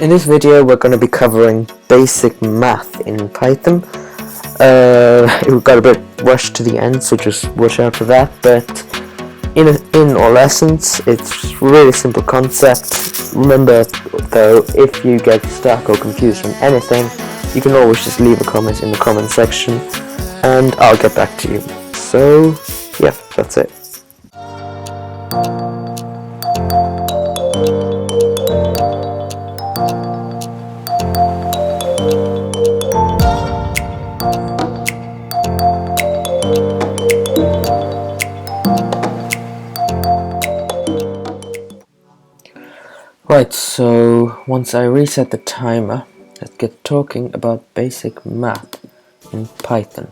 In this video we're going to be covering basic math in Python. It got a bit rushed to the end, so just watch out for that, but in all essence it's a really simple concept. Remember though, if you get stuck or confused from anything, you can always just leave a comment in the comment section and I'll get back to you. So yeah, that's it. Right, so once I reset the timer, let's get talking about basic math in Python.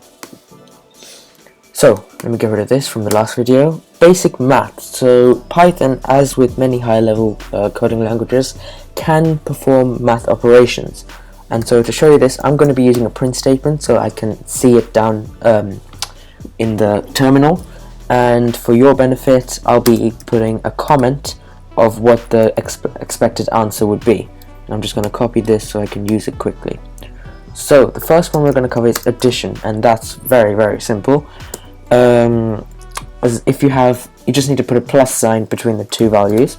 So, let me get rid of this from the last video. Basic math. So, Python, as with many high-level coding languages, can perform math operations. And so to show you this, I'm going to be using a print statement so I can see it down in the terminal. And for your benefit, I'll be putting a comment of what the expected answer would be. And I'm just going to copy this so I can use it quickly. So the first one we're going to cover is addition, and that's very simple. As if you just need to put a plus sign between the two values.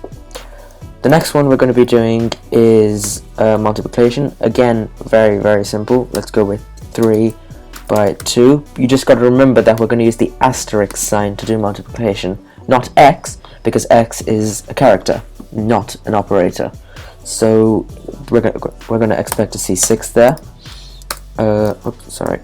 The next one we're going to be doing is multiplication. Again, very simple. Let's go with 3 by 2. You just got to remember that we're going to use the asterisk sign to do multiplication, not x, because x is a character, not an operator. So we're going to expect to see 6 there. Oops, sorry.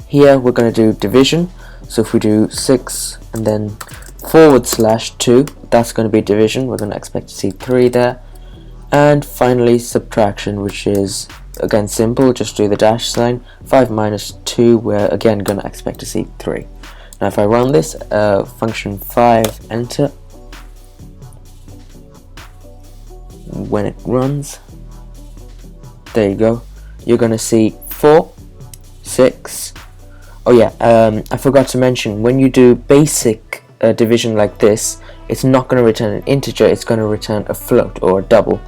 Here we're going to do division. So if we do 6 and then /2, that's going to be division. We're going to expect to see 3 there. And finally subtraction, which is again simple, just do the dash sign. 5 minus 2, we're again going to expect to see 3. Now if I run this, function 5, enter. When it runs, there you go, you're going to see 4, 6. Oh yeah, I forgot to mention, when you do basic division like this, it's not going to return an integer, it's going to return a float or a double,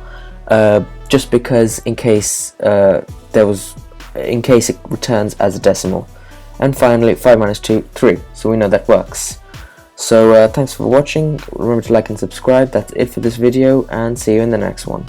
just because in case it returns as a decimal. And finally 5 minus 2, 3, so we know that works. So thanks for watching, remember to like and subscribe. That's it for this video, and see you in the next one.